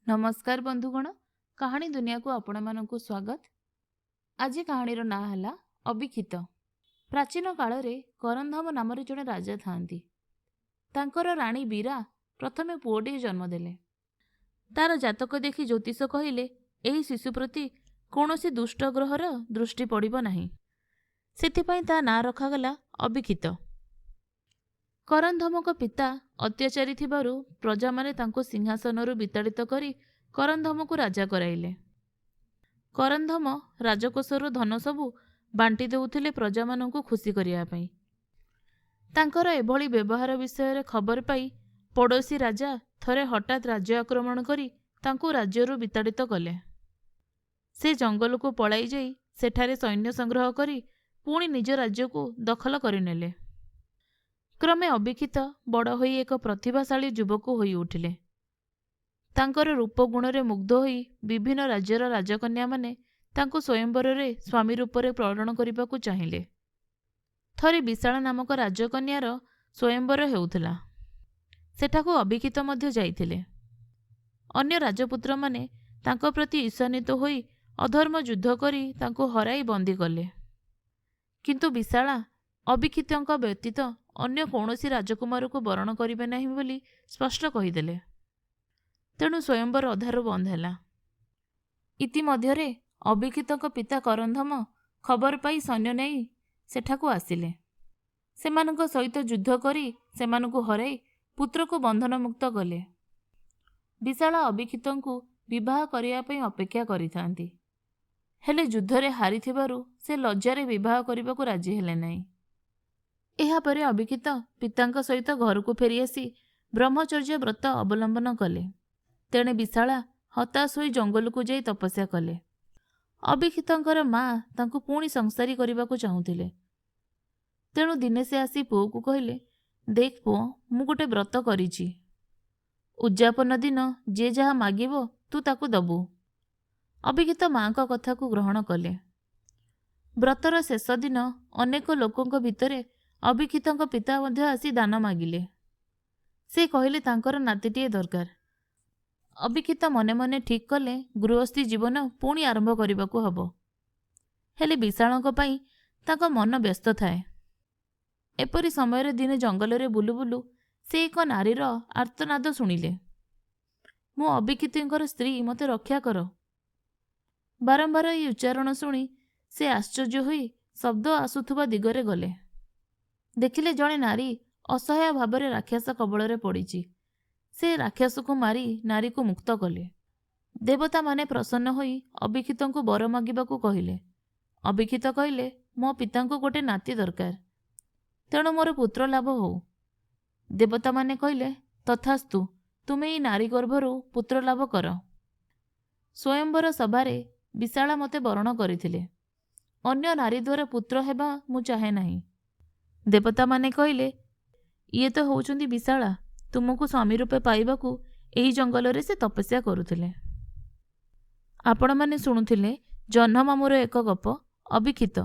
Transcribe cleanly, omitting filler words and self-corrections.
नमस्कार बंधुगण, कहानी दुनिया को आपण मानकु स्वागत। आज कहानीर ना है अभिक्षित। प्राचीन काल रे करंधम नाम जड़े राजा थांती। तांकर राणी बीरा प्रथमे पुओटे जन्म देले। तार जातक देखि ज्योतिष कहिले एही शिशु प्रति कौनसी दुष्ट ग्रहर दृष्टि पड़िबो नाही। सेथिपई ता ना रखागला अभिक्षित। करंधमक पिता अत्याचारी थिबारु प्रजा माने तांको सिंहासनरु विताड़ित करी करंधमकु राजा कराइले। करंधम राजकोषर धन सबु बांटी देउथिले प्रजा मानकु खुशी करिया पई। तांकर एभली व्यवहार विषय खबर पाई पड़ोसी राजा थरे हठात राज्य आक्रमण करी तांको राज्यरु विताड़ित कले। से जंगल को पलाई जाई सेठारे सैन्य संग्रह करी पुणी निज राज्य को दखल करिनेले। क्रमे अभिक्षित बड़ होई एक प्रतिभाशाली युवक होई उठिले। तांकर रूप गुणरे मुग्ध होई विभिन्न राज्यर राजकन्या माने तांको स्वयंवरे स्वामी रूपरे प्रेरण करिबाकु चाहिले। थरे विशाल नामक राजकन्यार स्वयंवर हेउथिला। सेठाकु अभिक्षित मध्य जाइथिले। अन्य राजपुत्र माने तांको प्रति ईर्षान्वित होई अधर्म युद्ध करी तांको हराई बंदी कले। किंतु विशाला अभिक्षितଙ୍କ व्यतीत अन्य कौनसी राजकुमार को वरण करिबे नाही बोली स्पष्ट कहीदेले। तेणु स्वयंवर अधारु बंद हैला। इतिमध्यरे अभिक्षितଙ୍କ पिता करंधम खबर पाई सैन्य नहीं सेठाकु आसिले। सेमानଙ୍କ सहित युद्ध करी सेमानଙ୍କୁ हराई पुत्र को बंधन मुक्त कले। विशाला अभिक्षितଙ୍କୁ विवाह करिया पई अपेक्षा करिथांती। हेले युद्धरे हारिथिबारु से लज्जारे विवाह करिबाकु राजी हेले नाही। एहा परे अभिक्षित पितांक सहित घर को फेरी आसी ब्रह्मचर्य व्रत अवलंबन कले। तेणे विशाला हताश होई जंगल को जाई तपस्या कले। अभिक्षितंकर माँ तांको पुणी संसारी करबाकु चाहुथिले। तेणु दिने से आसी पुओ को कहिले, देख पुओ मु गोटे व्रत करिछि। उद्यापन दिन जे जहा मागिबो तू ताकु दबु। अभिक्षित माँ का कथा को ग्रहण कले। व्रतर शेष दिन अनेक लोकंक भितरे अभिक्षितंक पिता मध्य आसी दान मागिले। से कहिले तांकर नातीटिए दरकार। अभिक्षित मने मने ठीक कले गृहस्थी जीवन पुणी आरंभ करिबाकु हबो। हेले विशालंक पई तांको मन व्यस्त थाए। एपरी समय दिने जंगल रे बुलु बुलु से एक नारीर आर्तनाद शुणिले, मु अभिक्षितंकर स्त्री मते रक्षा कर। बारंबार ये उच्चारण शुणी से आश्चर्य होई शब्द आसुथुबा दिगरे गले। देखिले जड़े नारी असहाय भावरे राक्षस कबल पड़ी। से राक्षस को मारी नारी को मुक्त कले। देवता माने प्रसन्न होई अभिक्षित को बर मागिबाकु कहिले। अभिक्षित कहिले, मो पिता को गोटे नाती दरकार, तेणु मोर पुत्र लाभ हो। देवता माने कहिले, तथास्तु, तुमे ई नारी गर्भरु पुत्र लाभ कर। स्वयंवर सभारे विशाला मते वरण करिथिले। अन्य नारी द्वारा पुत्र हेबा मु चाहे नाही। देवता माने कहिले, ये तो होउचंदी विशाला, तुमको स्वामी रूपे पाइबाकू एही जंगल रे से तपस्या करुथिले। आपण माने सुनुथिले जह्नमामूर एक गप अभिक्षित।